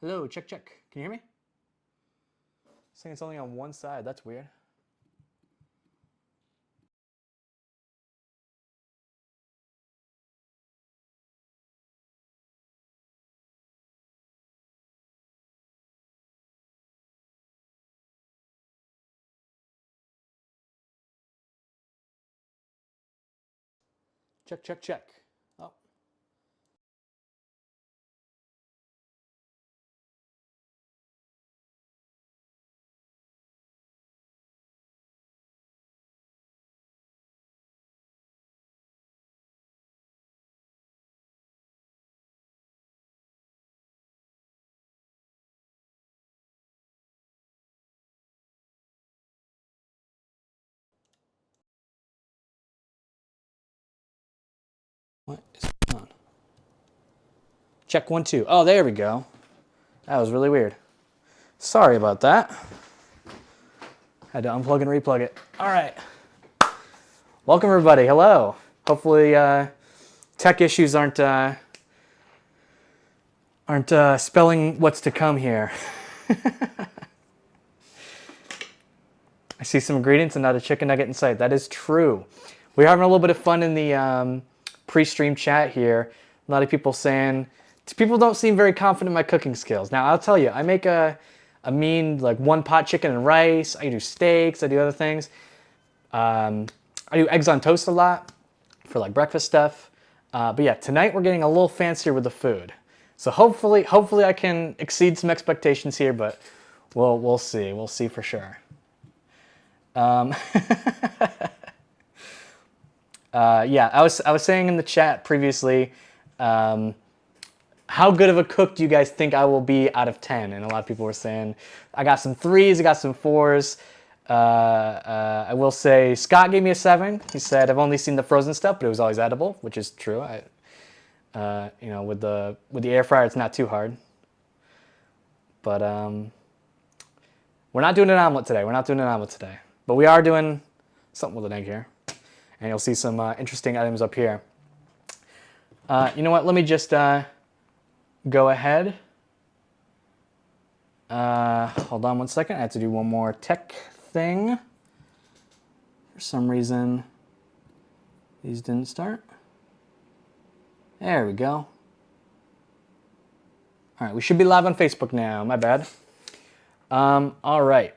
Hello, check, check. Can you hear me? It's saying it's only on one side. That's weird. Check, check, check. Oh. What is going on? Check 1, 2. Oh, there we go. That was really weird. Sorry about that. Had to unplug and replug it. All right. Welcome, everybody. Hello. Hopefully, tech issues aren't spelling what's to come here. I I see some ingredients and not a chicken nugget in sight. That is true. We're having a little bit of fun in the pre-stream chat here. A lot of people saying, people don't seem very confident in my cooking skills. Now, I'll tell you, I make a mean, like, one-pot chicken and rice. I do steaks. I do other things. I do eggs on toast a lot for, like, breakfast stuff. But yeah, tonight we're getting a little fancier with the food. So hopefully I can exceed some expectations here, but we'll see. We'll see for sure. Yeah, I was saying in the chat previously, how good of a cook do you guys think I will be out of 10? And a lot of people were saying, I got some 3s, I got some 4s. I will say Scott gave me a 7. He said, I've only seen the frozen stuff, but it was always edible, which is true. You know, with the air fryer, it's not too hard. But we're not doing an omelet today. But we are doing something with an egg here. And you'll see some interesting items up here. You know what? Let me just go ahead. Hold on one second. I have to do one more tech thing. For some reason, these didn't start. There we go. All right, we should be live on Facebook now. My bad. All right.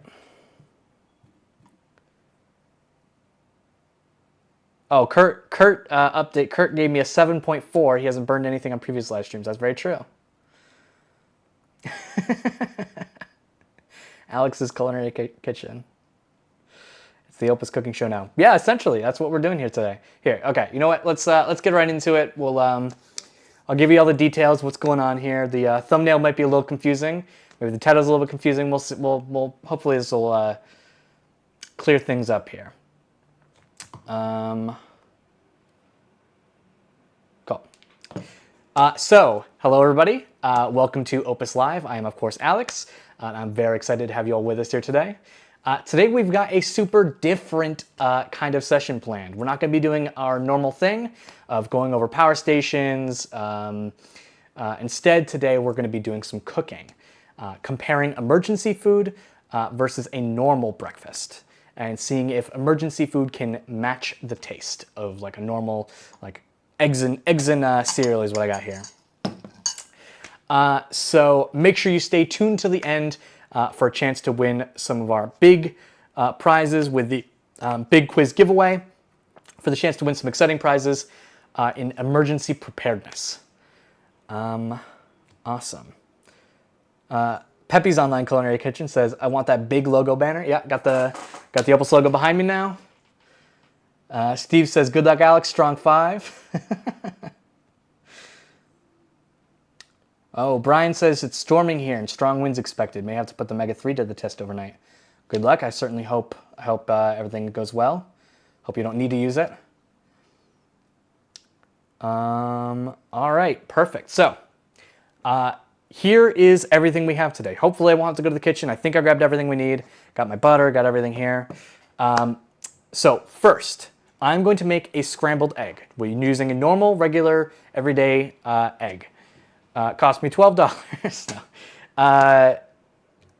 Oh, Kurt, update. Kurt gave me a 7.4. He hasn't burned anything on previous live streams. That's very true. Alex's Culinary Kitchen. It's the Opus Cooking Show now. Yeah, essentially, that's what we're doing here today. Here, okay. You know what? Let's get right into it. We'll I'll give you all the details. What's going on here? The thumbnail might be a little confusing. Maybe the title's a little bit confusing. We'll hopefully this will clear things up here. Cool. So, hello everybody. Welcome to Opus Live. I am, of course, Alex. And I'm very excited to have you all with us here today. Today we've got a super different kind of session planned. We're not going to be doing our normal thing of going over power stations. Instead, today we're going to be doing some cooking, comparing emergency food versus a normal breakfast, and seeing if emergency food can match the taste of like a normal, like eggs and cereal is what I got here. So make sure you stay tuned to the end for a chance to win some of our big prizes with the big quiz giveaway, for the chance to win some exciting prizes in emergency preparedness. Awesome. Pepe's Online Culinary Kitchen says, I want that big logo banner. Yeah, got the Opus logo behind me now. Steve says, good luck, Alex, strong 5. Oh, Brian says it's storming here and strong winds expected. May have to put the Mega 3 to the test overnight. Good luck. I certainly hope everything goes well. Hope you don't need to use it. All right, perfect. So, here is everything we have today. Hopefully I won't have to go to the kitchen. I think I grabbed everything we need. Got my butter, got everything here. So first, I'm going to make a scrambled egg. We're using a normal, regular, everyday egg. Cost me $12. No.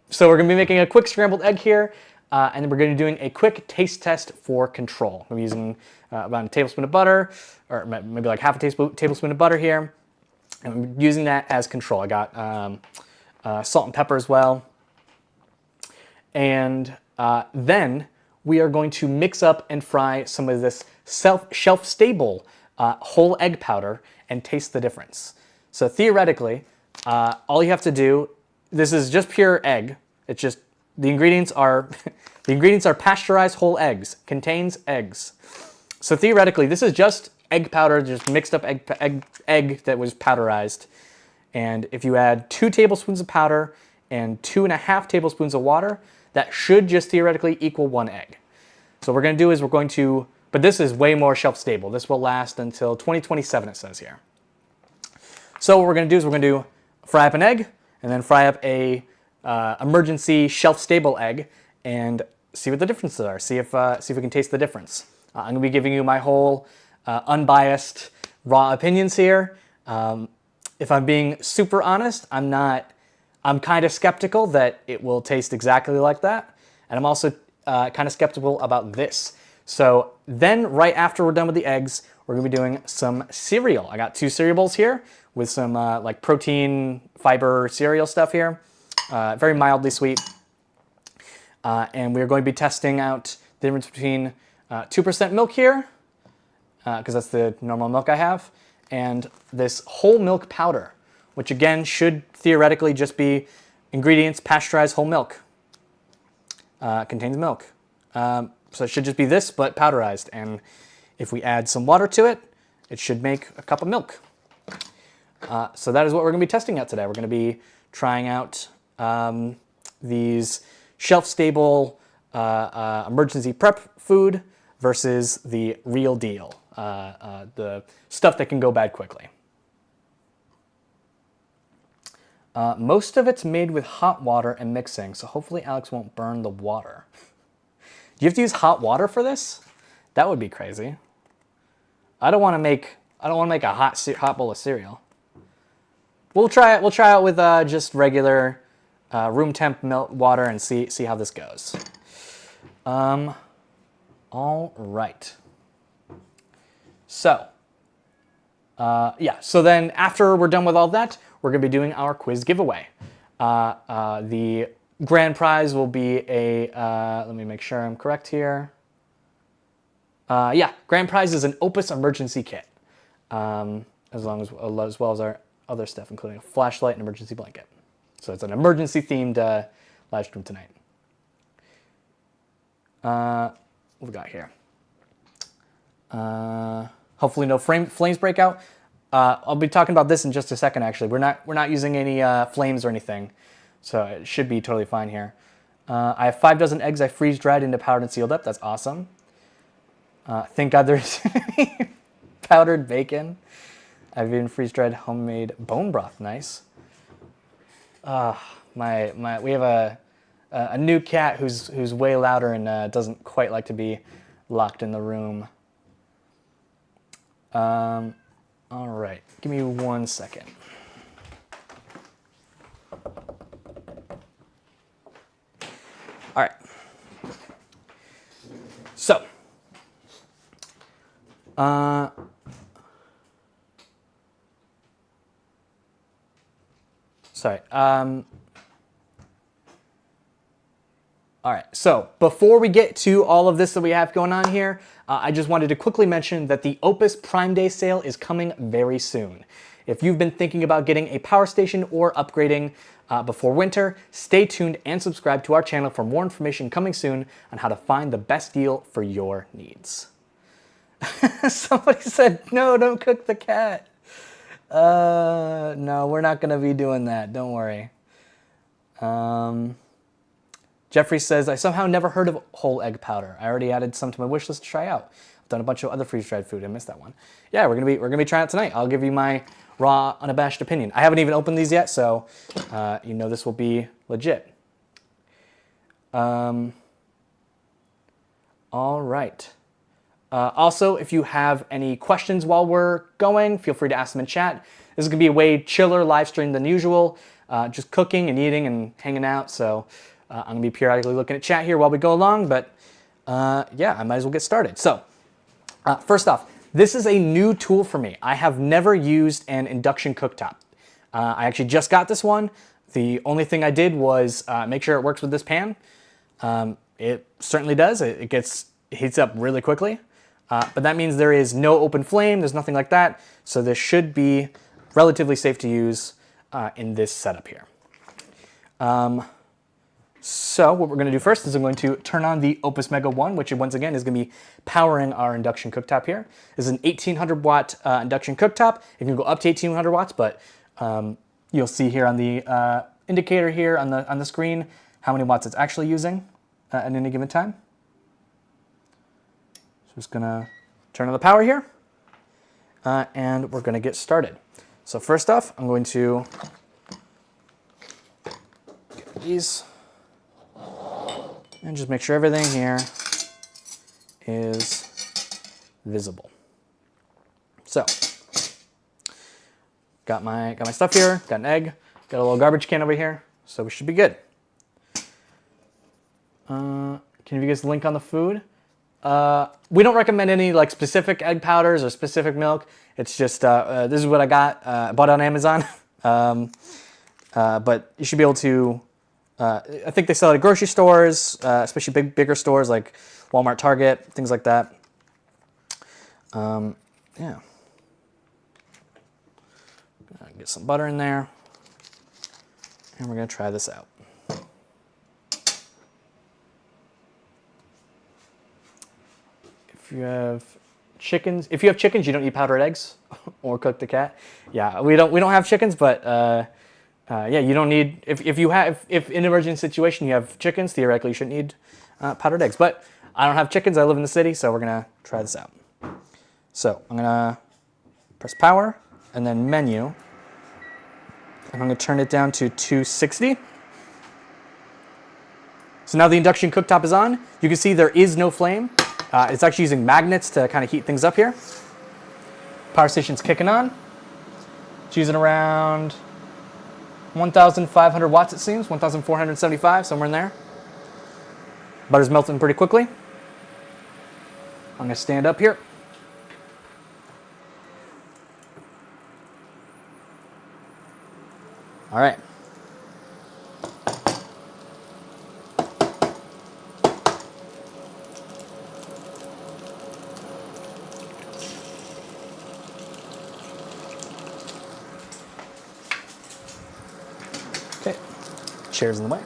So we're going to be making a quick scrambled egg here, and then we're going to be doing a quick taste test for control. I'm using about a tablespoon of butter, or maybe like half a tablespoon of butter here. And I'm using that as control. I got salt and pepper as well. And then we are going to mix up and fry some of this shelf-stable whole egg powder and taste the difference. So theoretically, all you have to do, this is just pure egg. It's just, the ingredients are pasteurized whole eggs, contains eggs. So theoretically, this is just egg powder, just mixed up egg that was powderized. And if you add 2 tablespoons of powder and 2.5 tablespoons of water, that should just theoretically equal 1 egg. So what we're going to do is but this is way more shelf stable. This will last until 2027, it says here. So what we're going to do is we're going to fry up an egg and then fry up a emergency shelf stable egg and see what the differences are. See if we can taste the difference. I'm going to be giving you my whole unbiased raw opinions here. If I'm being super honest, I'm kind of skeptical that it will taste exactly like that. And I'm also kind of skeptical about this. So then right after we're done with the eggs, we're gonna be doing some cereal. I got 2 cereal bowls here with some like protein, fiber cereal stuff here. Very mildly sweet. And we're going to be testing out the difference between 2% milk here, because that's the normal milk I have, and this whole milk powder, which again should theoretically just be ingredients, pasteurized whole milk. Contains milk. So it should just be this, but powderized. And if we add some water to it, it should make a cup of milk. So that is what we're going to be testing out today. We're going to be trying out these shelf-stable emergency prep food versus the real deal, the stuff that can go bad quickly. Most of it's made with hot water and mixing, so hopefully Alex won't burn the water. Do you have to use hot water for this? That would be crazy. I don't want to make a hot bowl of cereal. We'll try it. We'll try it with just regular room temp milk water and see how this goes. All right. So yeah. So then after we're done with all that, we're going to be doing our quiz giveaway. The grand prize will be a, let me make sure I'm correct here. Yeah, grand prize is an Opus emergency kit, as well as our other stuff, including a flashlight and emergency blanket. So it's an emergency themed live stream tonight. What we got here? Hopefully no flames break out. I'll be talking about this in just a second. Actually, we're not using any flames or anything, so it should be totally fine here. I have 5 dozen eggs I freeze dried into powdered and sealed up. That's awesome. Thank God there's powdered bacon. I've even freeze dried homemade bone broth. Nice. We have a new cat who's way louder and doesn't quite like to be locked in the room. All right, give me 1 second. All right. So, sorry. All right, so before we get to all of this that we have going on here, I just wanted to quickly mention that the Opus Prime Day sale is coming very soon. If you've been thinking about getting a power station or upgrading before winter, stay tuned and subscribe to our channel for more information coming soon on how to find the best deal for your needs. Somebody said, no, don't cook the cat. No, we're not gonna be doing that, don't worry. Jeffrey says, I somehow never heard of whole egg powder. I already added some to my wish list to try out. I've done a bunch of other freeze-dried food. I missed that one. Yeah, we're gonna be trying it tonight. I'll give you my raw, unabashed opinion. I haven't even opened these yet, so you know this will be legit. All right. Also, if you have any questions while we're going, feel free to ask them in chat. This is gonna be a way chiller live stream than usual. Just cooking and eating and hanging out, so I'm going to be periodically looking at chat here while we go along, but yeah, I might as well get started. So first off, this is a new tool for me. I have never used an induction cooktop. I actually just got this one. The only thing I did was make sure it works with this pan. It certainly does. It heats up really quickly, but that means there is no open flame. There's nothing like that. So this should be relatively safe to use in this setup here. So what we're going to do first is I'm going to turn on the Opus Mega 1, which once again is going to be powering our induction cooktop here. This is an 1800 watt induction cooktop. It can go up to 1800 watts, but you'll see here on the indicator here on the screen how many watts it's actually using at any given time. So just going to turn on the power here, and we're going to get started. So first off, I'm going to get these. And just make sure everything here is visible. So, got my stuff here, got an egg, got a little garbage can over here, so we should be good. Can you give us a link on the food? We don't recommend any like specific egg powders or specific milk. It's just, this is what I got, bought on Amazon. But you should be able to, I think they sell it at grocery stores, especially bigger stores like Walmart, Target, things like that. Yeah. Get some butter in there. And we're going to try this out. If you have chickens, you don't need powdered eggs or cook the cat. Yeah, we don't have chickens, but yeah, you don't need, if in an emergency situation you have chickens, theoretically you shouldn't need powdered eggs. But I don't have chickens, I live in the city, so we're gonna try this out. So I'm gonna press power and then menu, and I'm gonna turn it down to 260. So now the induction cooktop is on. You can see there is no flame. It's actually using magnets to kind of heat things up here. Power station's kicking on. It's using around 1,500 watts, it seems, 1,475, somewhere in there. Butter's melting pretty quickly. I'm gonna stand up here. All right. Okay, chairs in the way.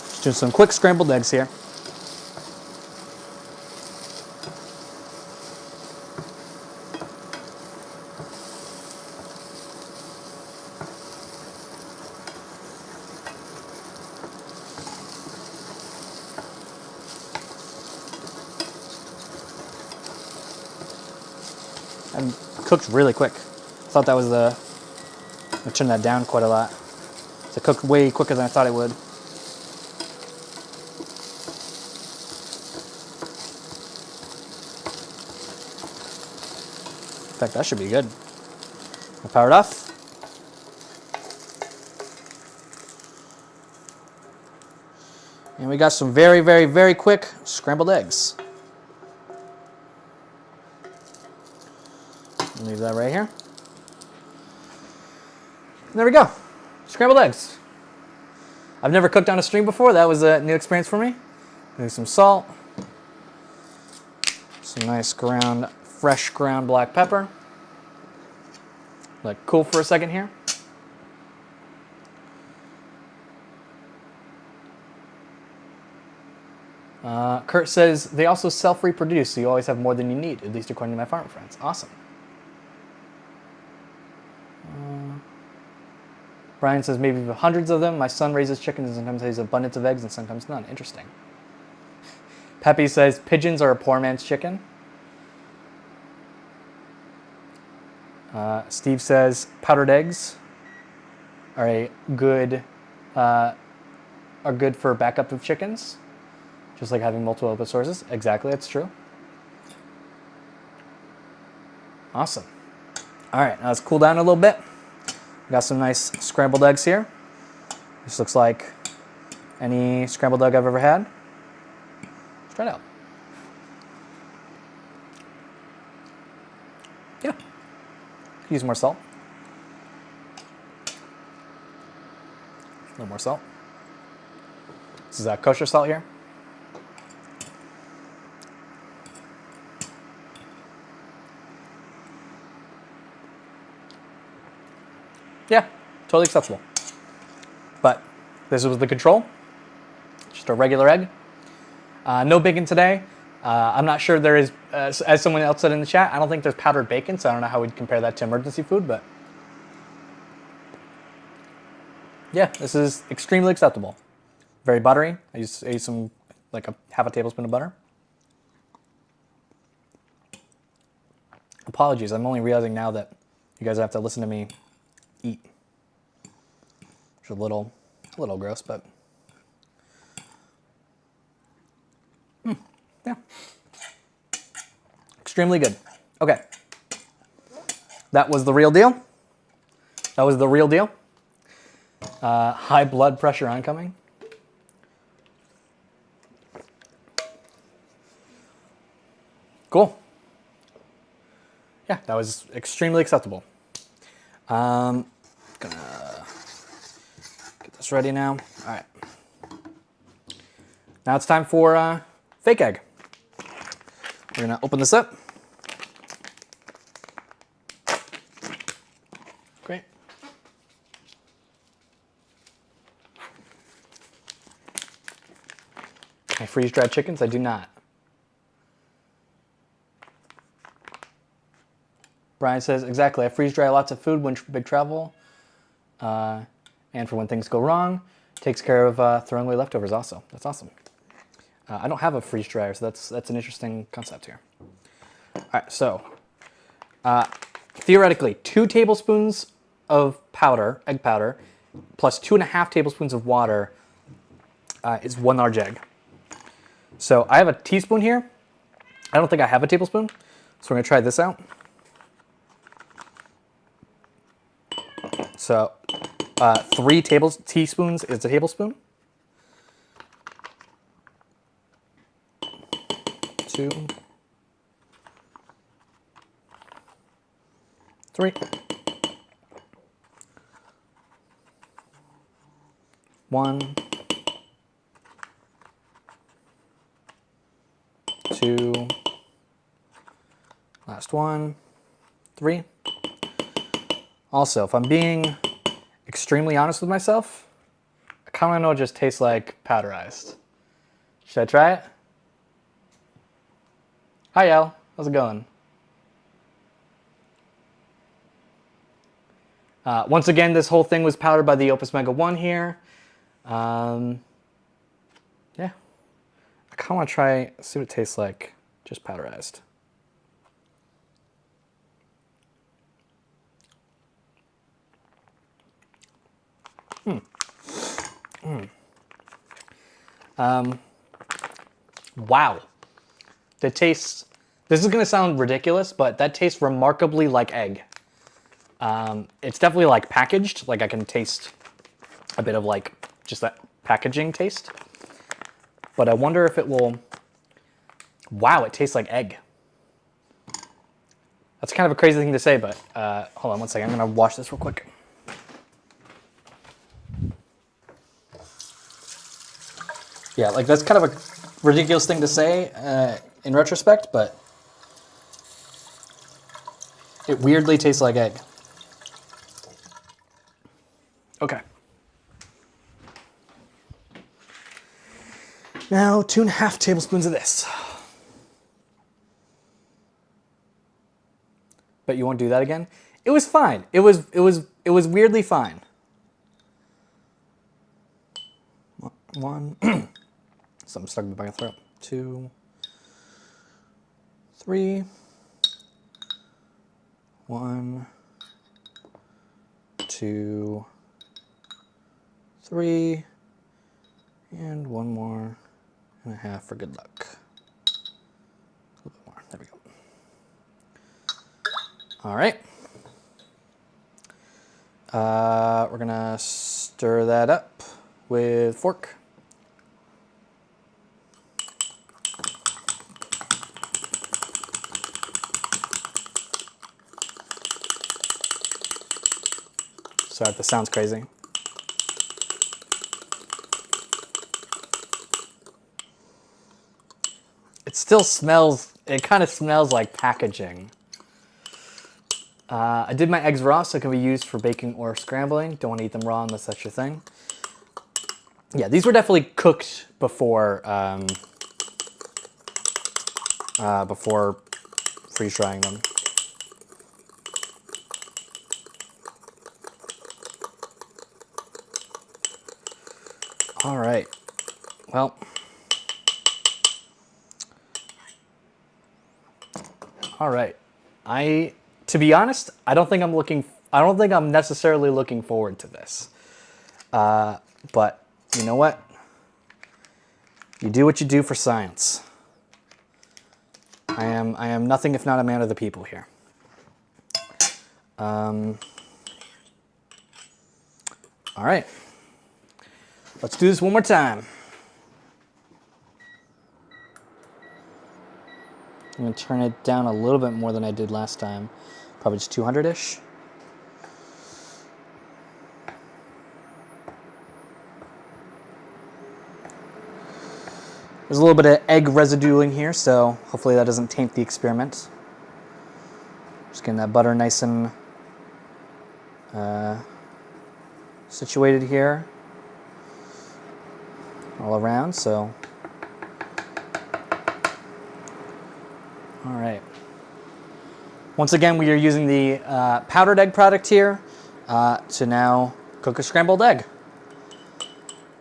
Just doing some quick scrambled eggs here. And cooked really quick. Thought that was I turned that down quite a lot. So it cooked way quicker than I thought it would. In fact, that should be good. I'll power it off. And we got some very, very, very quick scrambled eggs. Leave that right here. And there we go. Scrambled eggs. I've never cooked on a string before. That was a new experience for me. Maybe some salt. Some nice fresh ground black pepper. Let it cool for a second here. Kurt says, they also self-reproduce, so you always have more than you need, at least according to my farmer friends. Awesome. Brian says, maybe hundreds of them. My son raises chickens and sometimes has abundance of eggs and sometimes none. Interesting. Pepe says, pigeons are a poor man's chicken. Steve says, powdered eggs are good for backup of chickens. Just like having multiple output sources. Exactly, that's true. Awesome. All right, now let's cool down a little bit. Got some nice scrambled eggs here. This looks like any scrambled egg I've ever had. Let's try it out. Yeah. Could use more salt. A little more salt. This is kosher salt here. Yeah, totally acceptable. But this was the control. Just a regular egg. No bacon today. I'm not sure there is, as someone else said in the chat, I don't think there's powdered bacon, so I don't know how we'd compare that to emergency food, but yeah, this is extremely acceptable. Very buttery. I ate some, like half a tablespoon of butter. Apologies, I'm only realizing now that you guys have to listen to me eat. Which is a little gross, but yeah, extremely good. Okay, that was the real deal. That was the real deal. High blood pressure oncoming. Cool. Yeah, that was extremely acceptable. Gonna get this ready now. All right. Now it's time for fake egg. We're gonna open this up. Great. I freeze-dried chickens? I do not. Brian says, exactly, I freeze-dry lots of food when big travel. And for when things go wrong. Takes care of throwing away leftovers also. That's awesome. I don't have a freeze dryer, so that's an interesting concept here. All right, so theoretically, 2 tablespoons of powder, egg powder, plus 2.5 tablespoons of water is 1 large egg. So I have a teaspoon here. I don't think I have a tablespoon, so we're gonna try this out. So 3 teaspoons is a tablespoon. 2, 3, 1, 2, last one, 3. Also, if I'm being extremely honest with myself, I kind of know it just tastes like powderized. Should I try it? Hi, El. How's it going? Once again, this whole thing was powdered by the Opus Mega 1 here. Yeah. I kind of want to try, see what it tastes like, just powderized. Wow. That tastes, this is going to sound ridiculous, but that tastes remarkably like egg. It's definitely like packaged, like I can taste a bit of like just that packaging taste. But I wonder if it will, wow, it tastes like egg. That's kind of a crazy thing to say, but hold on one second, I'm going to wash this real quick. Yeah, like that's kind of a ridiculous thing to say in retrospect, but it weirdly tastes like egg. Okay. Now 2.5 tablespoons of this. Bet you won't do that again? It was fine. It was weirdly fine. 1. Something stuck in my throat. 2, 3. 1, 2, 3, and 1 more and a half for good luck. A little bit more. There we go. All right. We're gonna stir that up with fork. Sorry if this sounds crazy. It still smells, it kind of smells like packaging. I did my eggs raw, so it can be used for baking or scrambling. Don't want to eat them raw unless that's your thing. Yeah, these were definitely cooked before before freeze drying them. All right. Well. All right. To be honest, I don't think I'm necessarily looking forward to this. But you know what? You do what you do for science. I am nothing if not a man of the people here. All right. Let's do this one more time. I'm going to turn it down a little bit more than I did last time. Probably just 200-ish. There's a little bit of egg residue in here, so hopefully that doesn't taint the experiment. Just getting that butter nice and situated here all around, so all right. Once again, we are using the powdered egg product here to now cook a scrambled egg.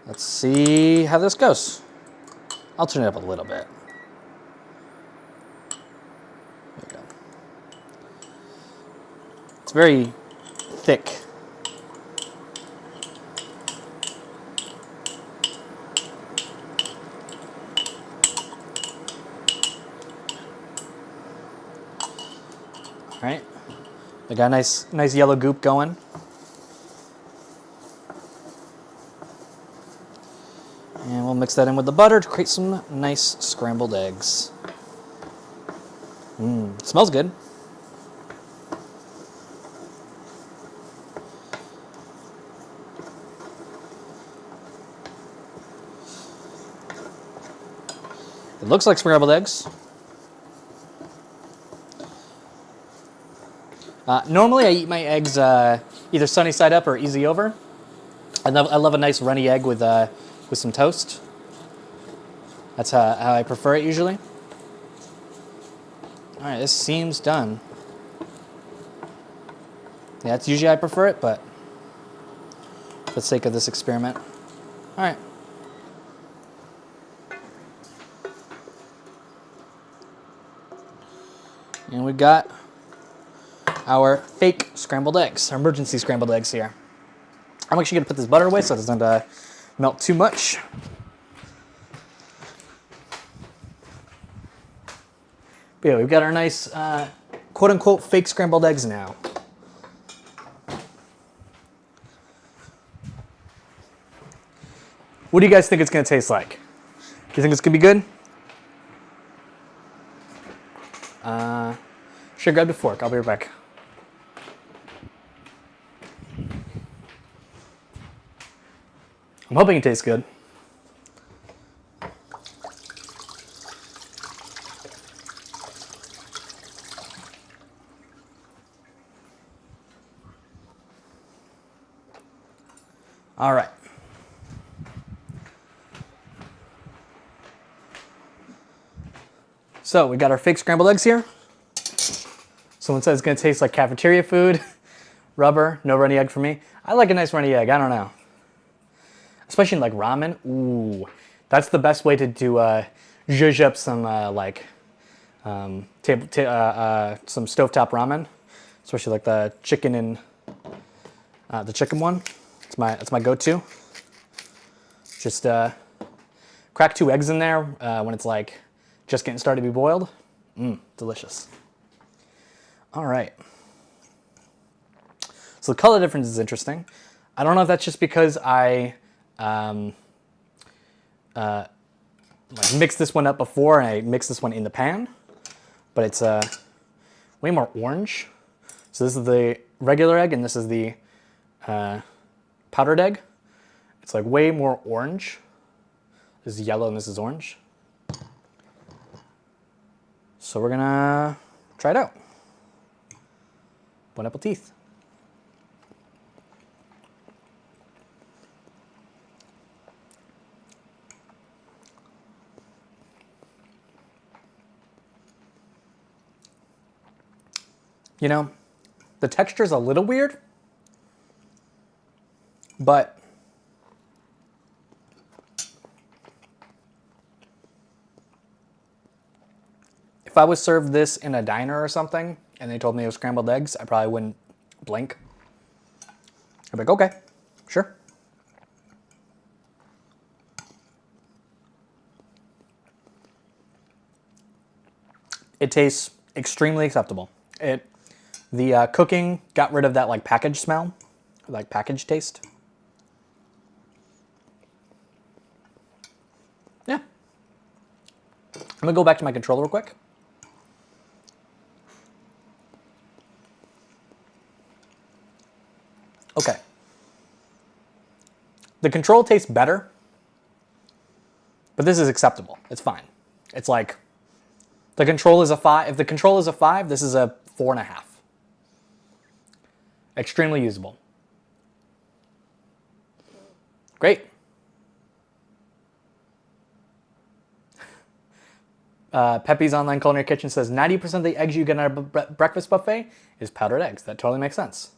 Let's see how this goes. I'll turn it up a little bit. There we go. It's very thick. All right, I got a nice yellow goop going. And we'll mix that in with the butter to create some nice scrambled eggs. Smells good. It looks like scrambled eggs. Normally I eat my eggs either sunny side up or easy over. I love a nice runny egg with some toast. That's how I prefer it usually. All right, this seems done. Yeah, that's usually I prefer it, but for the sake of this experiment. All right. And we've got our fake scrambled eggs, our emergency scrambled eggs here. I'm actually gonna put this butter away so it doesn't melt too much. But yeah, we've got our nice quote unquote fake scrambled eggs now. What do you guys think it's gonna taste like? Do you think it's gonna be good? Should grab the fork. I'll be right back. I'm hoping it tastes good. All right. So we got our fake scrambled eggs here. Someone says it's gonna taste like cafeteria food. Rubber, no runny egg for me. I like a nice runny egg, I don't know. Especially in like ramen, ooh. That's the best way to do zhuzh up some some stovetop ramen. Especially like the chicken and the chicken one. It's my go-to. Just crack 2 eggs in there when it's like just getting started to be boiled. Delicious. All right. So the color difference is interesting. I don't know if that's just because I like mixed this one up before and I mixed this one in the pan, but it's way more orange. So this is the regular egg and this is the powdered egg. It's like way more orange. This is yellow and this is orange. So we're gonna try it out. Bon appetit. You know, the texture is a little weird, but if I was served this in a diner or something and they told me it was scrambled eggs, I probably wouldn't blink. I'd be like, okay, sure. It tastes extremely acceptable. The cooking got rid of that like package smell, like package taste. gonna go back to my controller real quick. Okay. The control tastes better, but this is acceptable. It's fine. It's like, the control is a 5. If the control is a 5, this is a 4.5. Extremely usable. Great. Pepe's Online Culinary Kitchen says 90% of the eggs you get at a breakfast buffet is powdered eggs. That totally makes sense.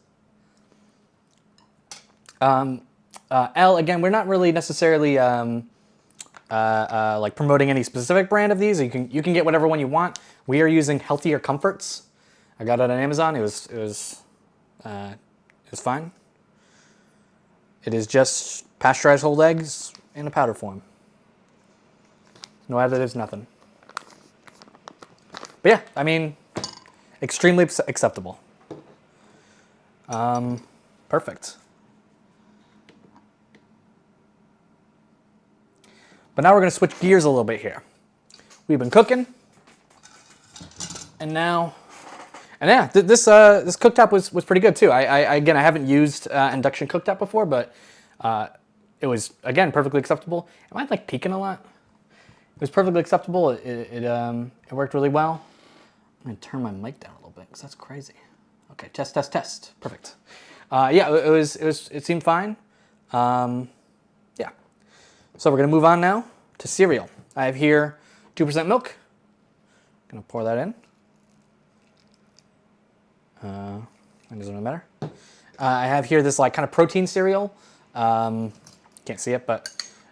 L, again, we're not really necessarily like promoting any specific brand of these. You can get whatever one you want. We are using Healthier Comforts. I got it on Amazon. It was fine. It is just pasteurized whole eggs in a powder form. No additives, nothing. But yeah, I mean, extremely acceptable. Perfect. But now we're going to switch gears a little bit here. We've been cooking, and now, this cooktop was pretty good too. I haven't used induction cooktop before, but it was, again, perfectly acceptable. Am I like peeking a lot? It was perfectly acceptable. It worked really well. I'm gonna turn my mic down a little bit because that's crazy. Okay, test. Perfect. Yeah, it seemed fine. Yeah. So we're gonna move on now to cereal. I have here 2% milk. Gonna pour that in. It doesn't really matter. I have here this like kind of protein cereal. Can't see it, but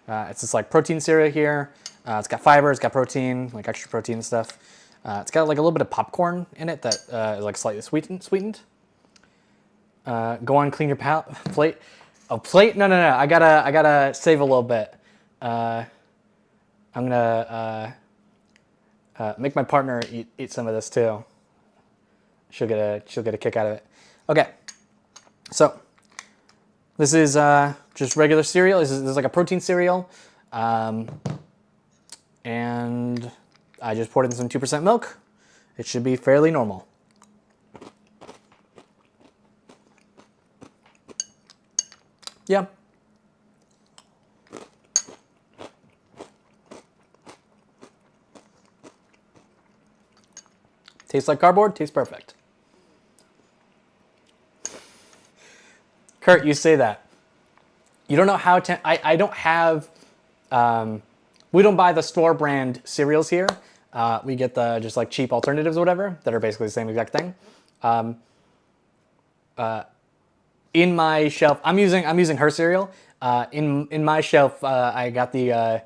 it's this like protein cereal here. It's got fiber, it's got protein, like extra protein and stuff. It's got like a little bit of popcorn in it that is like slightly sweetened. Go on, clean your plate. Oh, plate? No. I gotta save a little bit. I'm gonna make my partner eat some of this too. She'll get a kick out of it. Okay, so this is just regular cereal. This is like a protein cereal, and I just poured in some 2% milk. It should be fairly normal. Yeah. Tastes like cardboard, tastes perfect. Kurt, you say that. You don't know how to, I don't have, we don't buy the store brand cereals here. We get the just like cheap alternatives or whatever that are basically the same exact thing. In my shelf, I'm using her cereal. In my shelf, I got the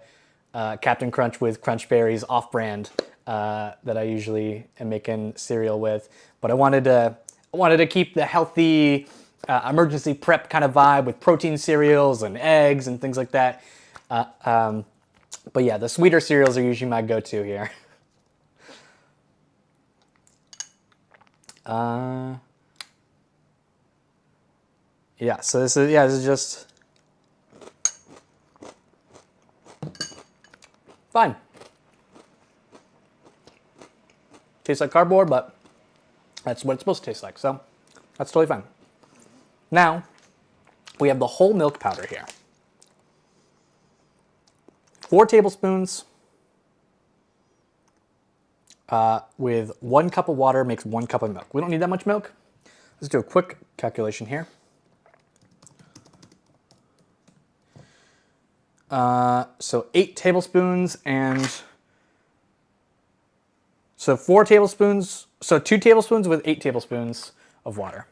Captain Crunch with Crunch Berries off-brand that I usually am making cereal with. But I wanted to keep the healthy emergency prep kind of vibe with protein cereals and eggs and things like that. But yeah, the sweeter cereals are usually my go-to here. Yeah, so this is just fine. Tastes like cardboard, but that's what it's supposed to taste like, so that's totally fine. Now, we have the whole milk powder here. 4 tablespoons with 1 cup of water makes 1 cup of milk. We don't need that much milk. Let's do a quick calculation here. So 8 tablespoons and so 4 tablespoons, so 2 tablespoons with 8 tablespoons of water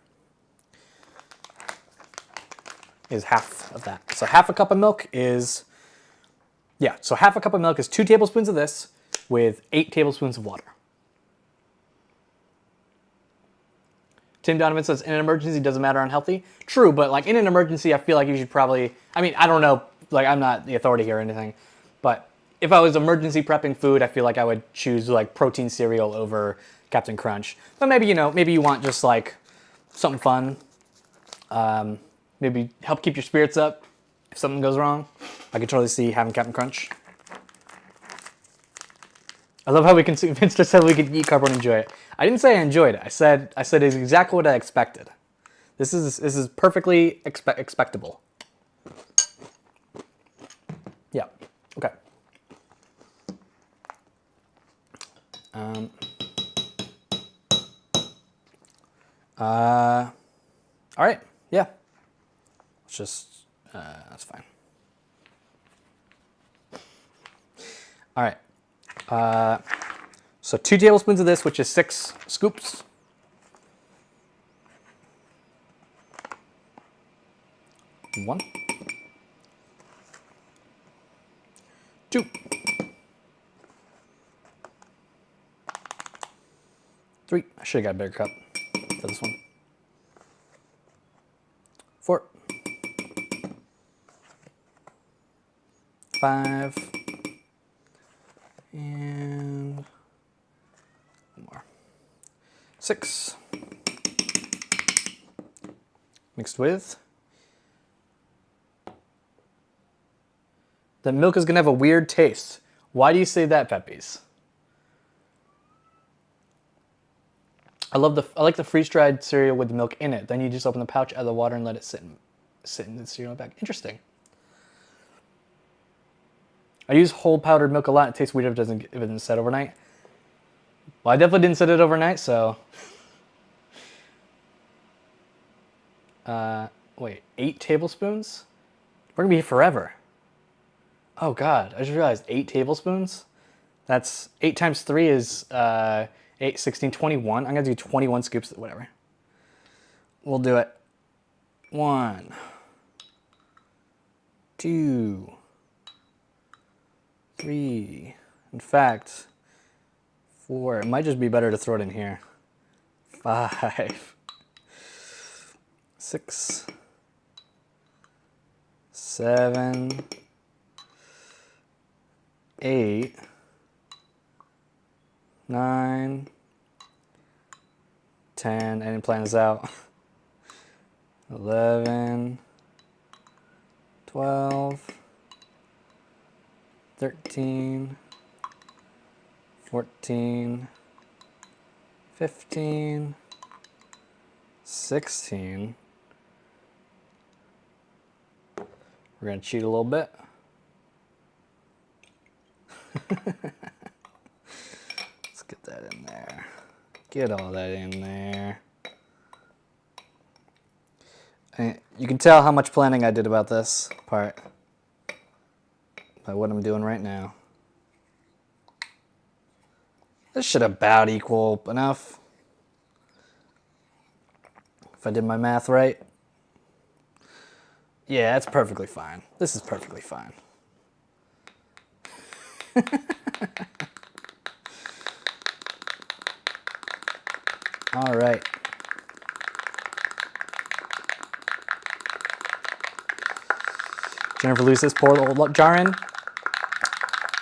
is half of that. So half a cup of milk is, yeah, so half a cup of milk is 2 tablespoons of this with 8 tablespoons of water. Tim Donovan says, in an emergency, doesn't matter unhealthy. True, but like in an emergency, I feel like you should probably, I mean, I don't know, like I'm not the authority here or anything, but if I was emergency prepping food, I feel like I would choose like protein cereal over Captain Crunch. But maybe, you know, maybe you want just like something fun. Maybe help keep your spirits up if something goes wrong. I could totally see having Captain Crunch. I love how we can see. Vince said we could eat cardboard and enjoy it. I didn't say I enjoyed it. I said it's exactly what I expected. This is perfectly expectable. Yeah. Okay. All right. Yeah. Let's just. That's fine. All right. So 2 tablespoons of this, which is 6 scoops. 1, 2, 3. I should have got a bigger cup for this one. 4, 5, and more. 6. Mixed with. The milk is gonna have a weird taste. Why do you say that, Peppies? I like the freeze-dried cereal with the milk in it. Then you just open the pouch, add the water, and let it sit in the cereal bag. Interesting. I use whole powdered milk a lot. It tastes weird if it doesn't set overnight. Well, I definitely didn't set it overnight, so. Wait, 8 tablespoons? We're gonna be here forever. Oh God, I just realized 8 tablespoons? That's 8 times 3 is 8, 16, 21. I'm gonna do 21 scoops, whatever. We'll do it. 1, 2, 3. In fact, 4. It might just be better to throw it in here. 5, 6, 7, 8, 9, 10. I didn't plan this out. 11, 12, 13, 14, 15, 16. We're going to cheat a little bit. Let's get that in there. Get all that in there. And you can tell how much planning I did about this part by what I'm doing right now. This should about equal enough. If I did my math right. Yeah, that's perfectly fine. This is perfectly fine. All right. Jennifer Luce's pour the old jar in.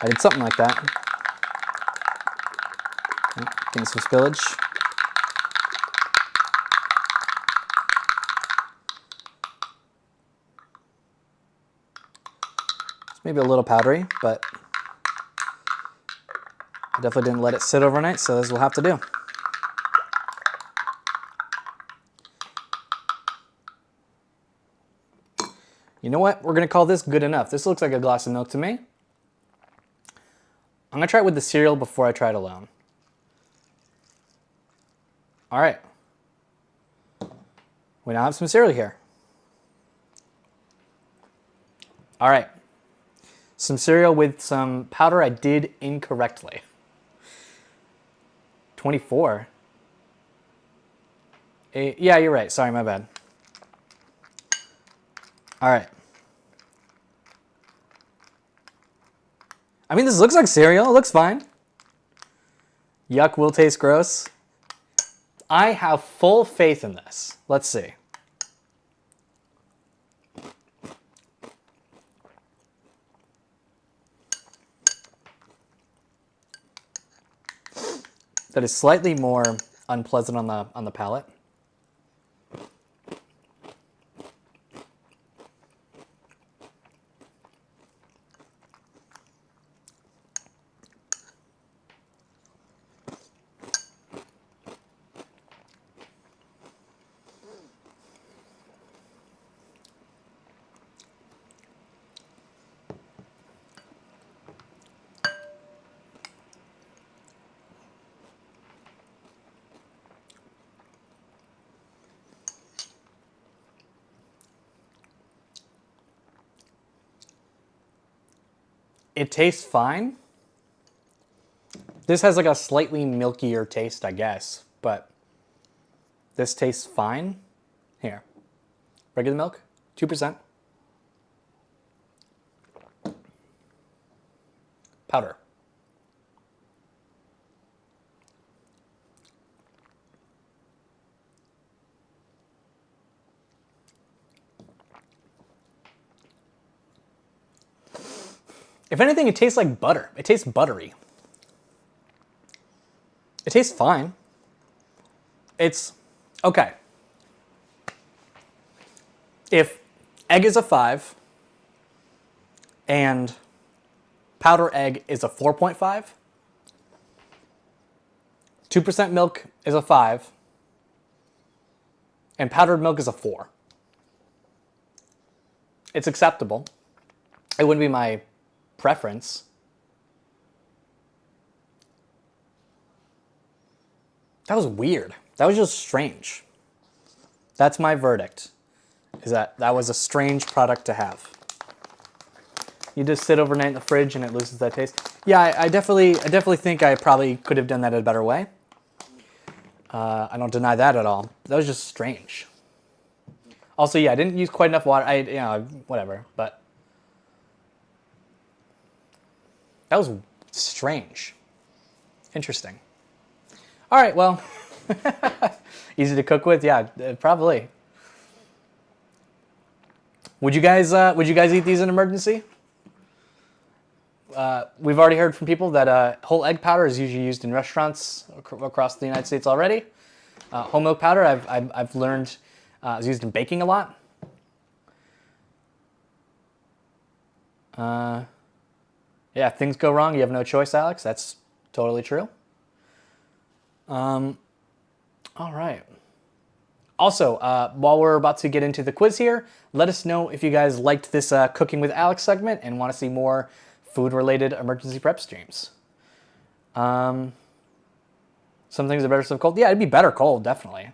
I did something like that. Getting some spillage. It's maybe a little powdery, but I definitely didn't let it sit overnight, so this will have to do. You know what? We're going to call this good enough. This looks like a glass of milk to me. I'm going to try it with the cereal before I try it alone. All right. We now have some cereal here. All right. Some cereal with some powder I did incorrectly. 24. Yeah, you're right. Sorry, my bad. All right. I mean, this looks like cereal. It looks fine. Yuck, will taste gross. I have full faith in this. Let's see. That is slightly more unpleasant on the palate. It tastes fine. This has like a slightly milkier taste, I guess, but this tastes fine. Here, regular milk, 2%. Powder. If anything, it tastes like butter. It tastes buttery. It tastes fine. It's okay. If egg is a 5 and powder egg is a 4.5, 2% milk is a 5, and powdered milk is a 4. It's acceptable. It wouldn't be my preference. That was weird. That was just strange. That's my verdict. Is that was a strange product to have. You just sit overnight in the fridge and it loses that taste. Yeah, I definitely think I probably could have done that in a better way. I don't deny that at all. That was just strange. Also, yeah, I didn't use quite enough water. Whatever, but that was strange. Interesting. All right, well, easy to cook with, yeah, probably. Would you guys eat these in emergency? We've already heard from people that whole egg powder is usually used in restaurants across the United States already. Whole milk powder, I've learned is used in baking a lot. Yeah, if things go wrong, you have no choice, Alex. That's totally true. All right. Also, while we're about to get into the quiz here, let us know if you guys liked this Cooking with Alex segment and want to see more food-related emergency prep streams. Some things are better served cold. Yeah, it'd be better cold, definitely.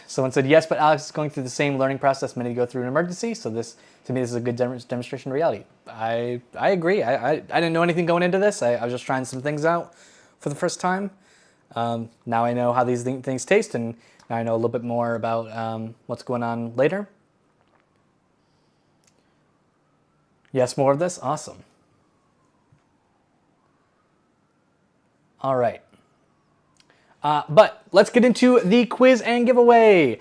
Someone said, yes, but Alex is going through the same learning process many go through an emergency, so to me, this is a good demonstration of reality. I agree. I didn't know anything going into this. I was just trying some things out for the first time. Now I know how these things taste, and now I know a little bit more about what's going on later. Yes, more of this? Awesome. All right. But let's get into the quiz and giveaway.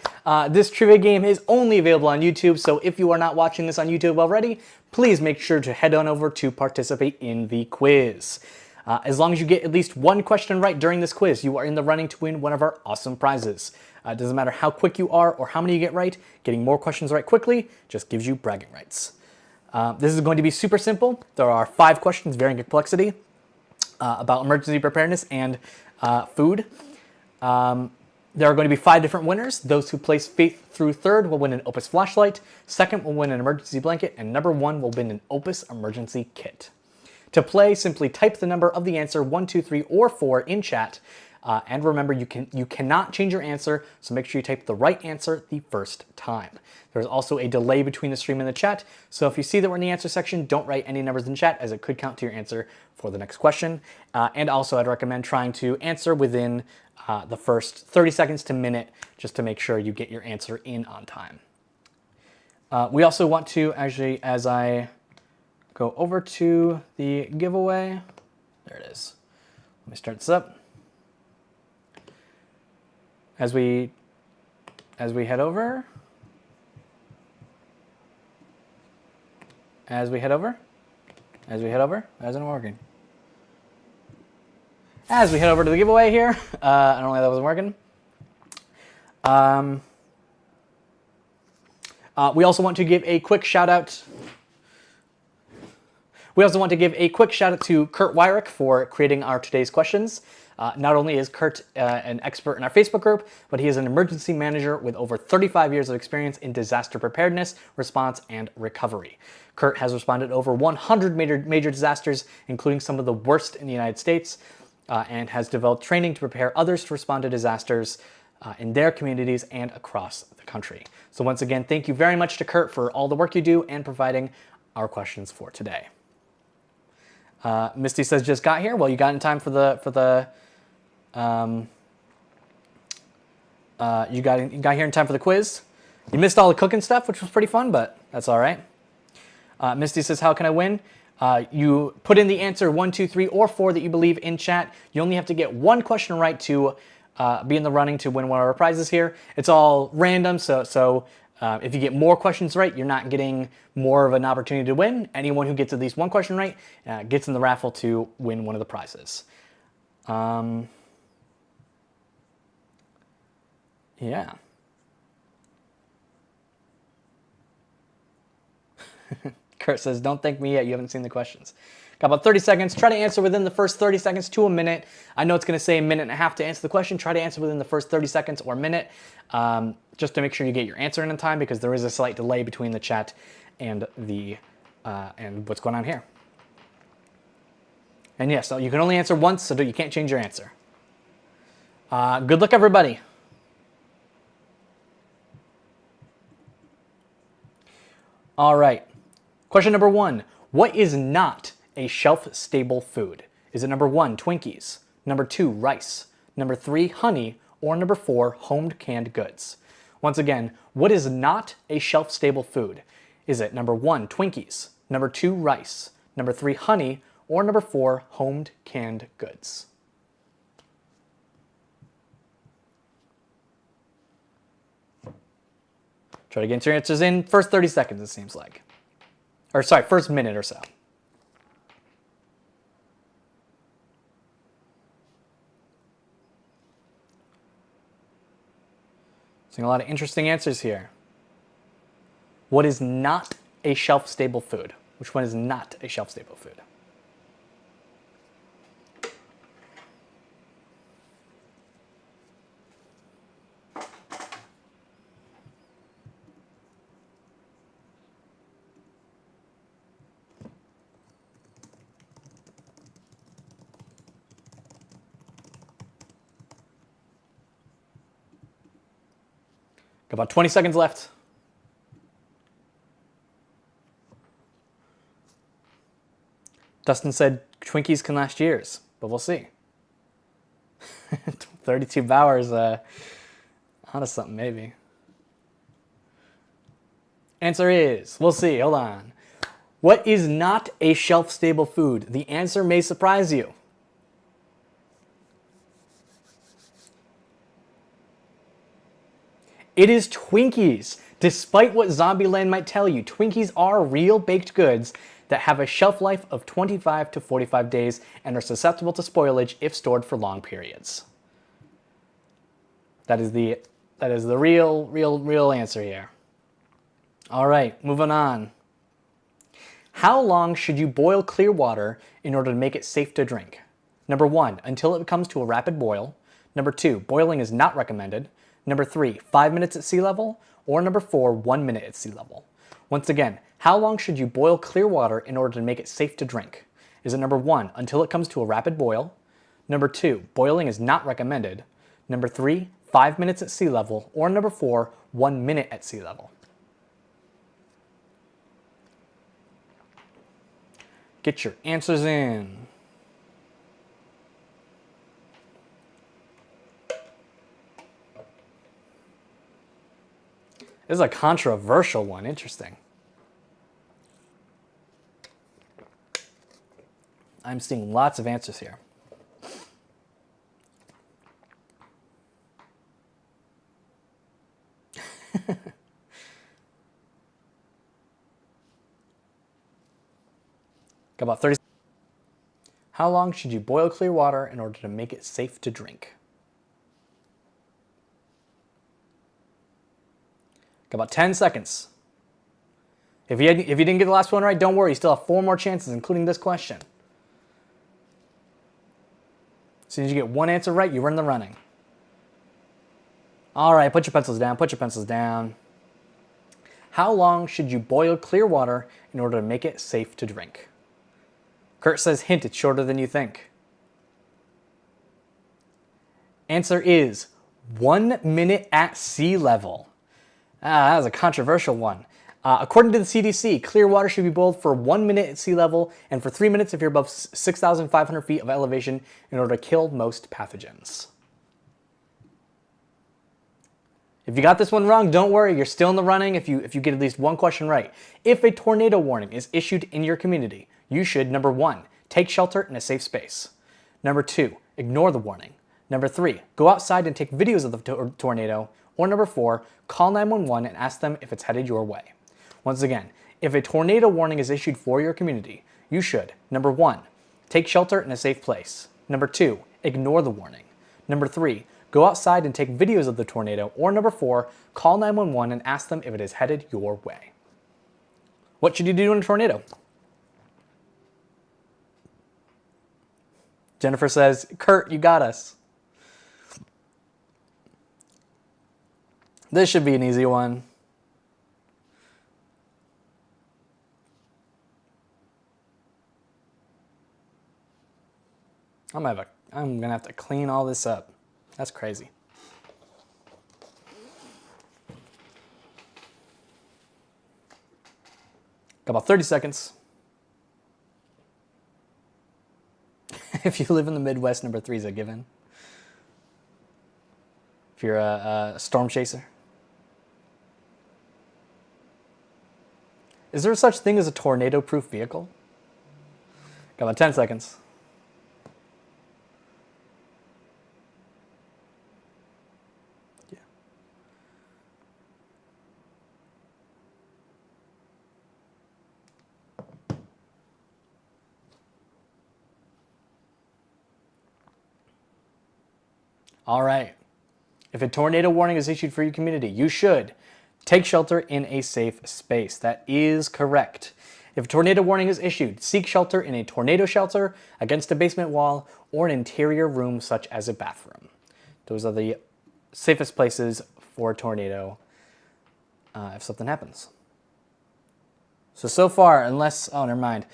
This trivia game is only available on YouTube, so if you are not watching this on YouTube already, please make sure to head on over to participate in the quiz. As long as you get at least one question right during this quiz, you are in the running to win one of our awesome prizes. It doesn't matter how quick you are or how many you get right, getting more questions right quickly just gives you bragging rights. This is going to be super simple. There are 5 questions, varying complexity, about emergency preparedness and food. There are going to be 5 different winners. Those who place Faith through 3rd will win an Opus flashlight, 2nd will win an emergency blanket, and number 1 will win an Opus emergency kit. To play, simply type the number of the answer 1, 2, 3, or 4 in chat. And remember, you cannot change your answer, so make sure you type the right answer the first time. There's also a delay between the stream and the chat, so if you see that we're in the answer section, don't write any numbers in chat, as it could count to your answer for the next question. And also, I'd recommend trying to answer within the first 30 seconds to minute, just to make sure you get your answer in on time. We also want to, actually, as I go over to the giveaway, there it is. Let me start this up. As we head over, why isn't it working? As we head over to the giveaway here, I don't know why that wasn't working. We also want to give a quick shout out. We also want to give a quick shout out to Kurt Wyrick for creating our today's questions. Not only is Kurt an expert in our Facebook group, but he is an emergency manager with over 35 years of experience in disaster preparedness, response, and recovery. Kurt has responded to over 100 major disasters, including some of the worst in the United States, and has developed training to prepare others to respond to disasters in their communities and across the country. So once again, thank you very much to Kurt for all the work you do and providing our questions for today. Misty says, just got here. Well, you got in time for the you got here in time for the quiz. You missed all the cooking stuff, which was pretty fun, but that's all right. Misty says, how can I win? You put in the answer 1, 2, 3, or 4 that you believe in chat. You only have to get one question right to be in the running to win one of our prizes here. It's all random, so if you get more questions right, you're not getting more of an opportunity to win. Anyone who gets at least one question right gets in the raffle to win one of the prizes. Yeah. Kurt says, don't thank me yet, you haven't seen the questions. Got about 30 seconds. Try to answer within the first 30 seconds to a minute. I know it's going to say a minute and a half to answer the question. Try to answer within the first 30 seconds or a minute, just to make sure you get your answer in time, because there is a slight delay between the chat and and what's going on here. And yes, so you can only answer once, so you can't change your answer. Good luck, everybody. All right. Question number 1. What is not a shelf-stable food? Is it number 1, Twinkies, number 2, rice, number 3, honey, or number 4, home canned goods? Once again, what is not a shelf-stable food? Is it number 1, Twinkies, number 2, rice, number 3, honey, or number 4, home canned goods? Try to get your answers in first 30 seconds, it seems like. Or sorry, first minute or so. Seeing a lot of interesting answers here. What is not a shelf-stable food? Which one is not a shelf-stable food? Got about 20 seconds left. Dustin said Twinkies can last years, but we'll see. 32 Bowers, onto something maybe. Answer is, we'll see, hold on. What is not a shelf-stable food? The answer may surprise you. It is Twinkies. Despite what Zombieland might tell you, Twinkies are real baked goods that have a shelf life of 25 to 45 days and are susceptible to spoilage if stored for long periods. That is the real answer here. All right, moving on. How long should you boil clear water in order to make it safe to drink? Number 1, until it comes to a rapid boil. Number 2, boiling is not recommended. Number 3, 5 minutes at sea level. Or number 4, 1 minute at sea level. Once again, how long should you boil clear water in order to make it safe to drink? Is it number 1, until it comes to a rapid boil? Number 2, boiling is not recommended. Number 3, 5 minutes at sea level. Or number 4, 1 minute at sea level. Get your answers in. This is a controversial one. Interesting. I'm seeing lots of answers here. Got about 30. How long should you boil clear water in order to make it safe to drink? Got about 10 seconds. If you didn't get the last one right, don't worry. You still have 4 more chances, including this question. As soon as you get one answer right, you win the running. All right, put your pencils down. Put your pencils down. How long should you boil clear water in order to make it safe to drink? Kurt says, hint, it's shorter than you think. Answer is 1 minute at sea level. That was a controversial one. According to the CDC, clear water should be boiled for 1 minute at sea level and for 3 minutes if you're above 6,500 feet of elevation in order to kill most pathogens. If you got this one wrong, don't worry, you're still in the running if you get at least one question right. If a tornado warning is issued in your community, you should, number 1, take shelter in a safe space. Number 2, ignore the warning. Number 3, go outside and take videos of the tornado. Or number 4, call 911 and ask them if it's headed your way. Once again, if a tornado warning is issued for your community, you should, number 1, take shelter in a safe place. Number 2, ignore the warning. Number 3, go outside and take videos of the tornado. Or number 4, call 911 and ask them if it is headed your way. What should you do in a tornado? Jennifer says, Kurt, you got us. This should be an easy one. I'm gonna have to clean all this up. That's crazy. Got about 30 seconds. If you live in the Midwest, number 3 is a given. If you're a storm chaser. Is there such thing as a tornado-proof vehicle? Got about 10 seconds. Yeah. All right. If a tornado warning is issued for your community, you should take shelter in a safe space. That is correct. If a tornado warning is issued, seek shelter in a tornado shelter, against a basement wall, or an interior room such as a bathroom. Those are the safest places for a tornado if something happens. So far, unless, oh, never mind.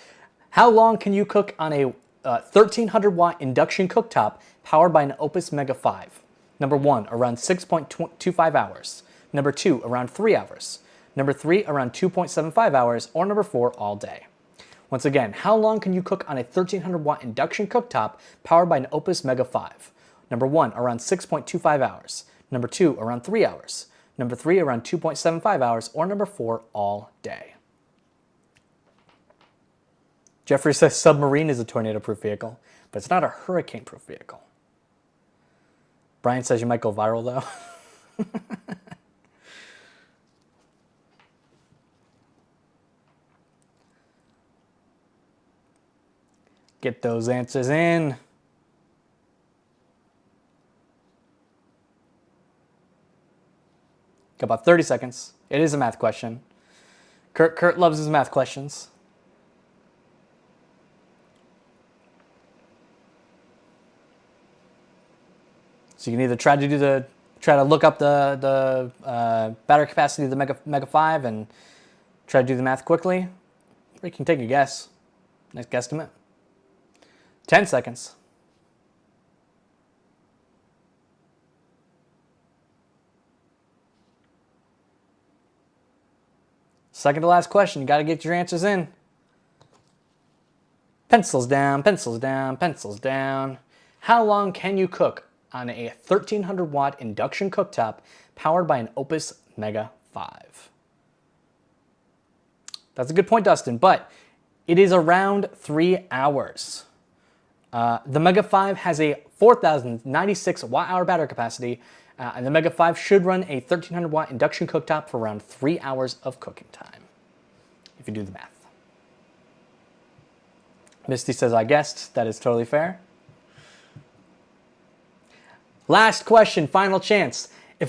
How long can you cook on a 1300 watt induction cooktop powered by an Opus Mega 5? Number 1, around 6.25 hours. Number 2, around 3 hours. Number 3, around 2.75 hours. Or number 4, all day. Once again, how long can you cook on a 1300 watt induction cooktop powered by an Opus Mega 5? Number 1, around 6.25 hours. Number 2, around 3 hours. Number 3, around 2.75 hours. Or number 4, all day. Jeffrey says submarine is a tornado-proof vehicle, but it's not a hurricane-proof vehicle. Brian says you might go viral, though. Get those answers in. Got about 30 seconds. It is a math question. Kurt loves his math questions. So you can either try to look up the battery capacity of the Mega 5 and try to do the math quickly, or you can take a guess. Nice guesstimate. 10 seconds. Second to last question. You got to get your answers in. Pencils down, pencils down, pencils down. How long can you cook on a 1300 watt induction cooktop powered by an Opus Mega 5? That's a good point, Dustin, but it is around 3 hours. The Mega 5 has a 4,096 watt-hour battery capacity, and the Mega 5 should run a 1300 watt induction cooktop for around 3 hours of cooking time, if you do the math. Misty says, I guessed. That is totally fair. Last question, final chance. If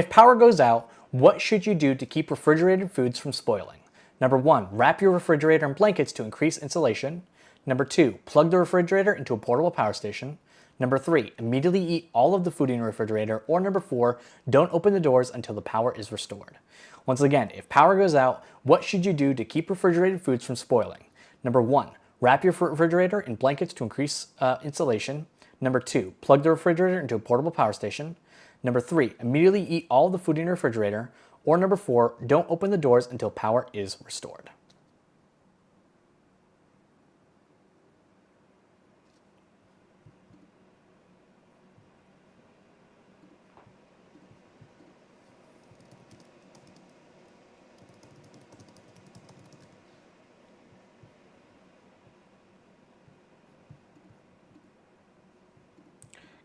power goes out, what should you do to keep refrigerated foods from spoiling? Number 1, wrap your refrigerator in blankets to increase insulation. Number 2, plug the refrigerator into a portable power station. Number 3, immediately eat all of the food in your refrigerator. Or number 4, don't open the doors until the power is restored. Once again, if power goes out, what should you do to keep refrigerated foods from spoiling? Number 1, wrap your refrigerator in blankets to increase insulation. Number 2, plug the refrigerator into a portable power station. Number 3, immediately eat all the food in your refrigerator. Or number 4, don't open the doors until power is restored.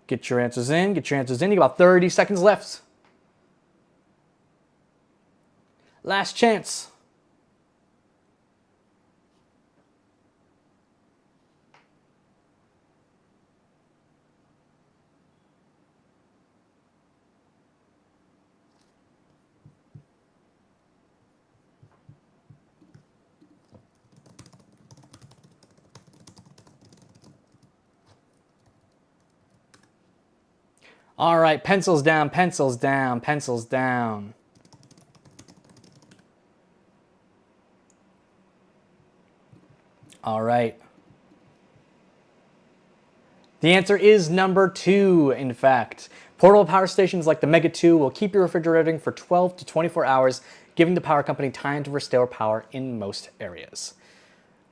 Get your answers in. Get your answers in. You got about 30 seconds left. Last chance. All right, pencils down, pencils down, pencils down. All right. The answer is number 2, in fact. Portable power stations like the Mega 2 will keep your refrigerator running for 12 to 24 hours, giving the power company time to restore power in most areas.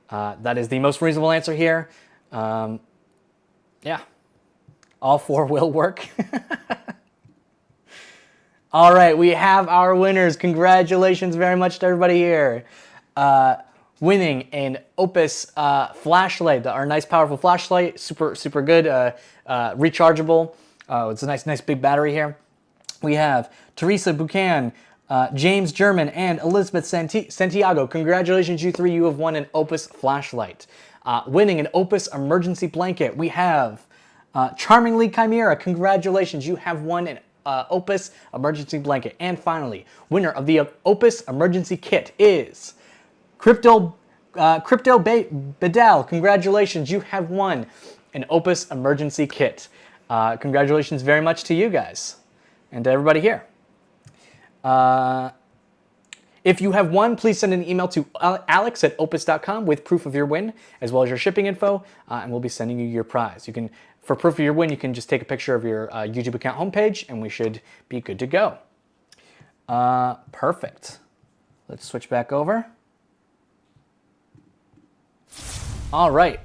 That is the most reasonable answer here. Yeah. All 4 will work. All right, we have our winners. Congratulations very much to everybody here. Winning an Opus flashlight, our nice powerful flashlight, super good, rechargeable. It's a nice big battery here. We have Teresa Buchan, James German, and Elizabeth Santiago. Congratulations, you 3. You have won an Opus flashlight. Winning an Opus emergency blanket, we have Charmingly Chimera. Congratulations, you have won an Opus emergency blanket. And finally, winner of the Opus emergency kit is Crypto Bedell. Congratulations, you have won an Opus emergency kit. Congratulations very much to you guys and to everybody here. If you have won, please send an email to alex@opus.com with proof of your win, as well as your shipping info, and we'll be sending you your prize. You can, for proof of your win, you can just take a picture of your YouTube account homepage, and we should be good to go. Perfect. Let's switch back over. All right.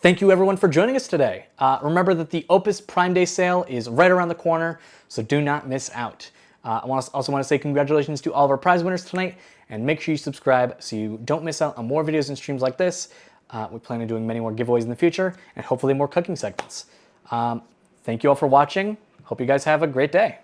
Thank you everyone for joining us today. Remember that the Opus Prime Day sale is right around the corner, so do not miss out. I also want to say congratulations to all of our prize winners tonight, and make sure you subscribe so you don't miss out on more videos and streams like this. We plan on doing many more giveaways in the future, and hopefully more cooking segments. Thank you all for watching. Hope you guys have a great day.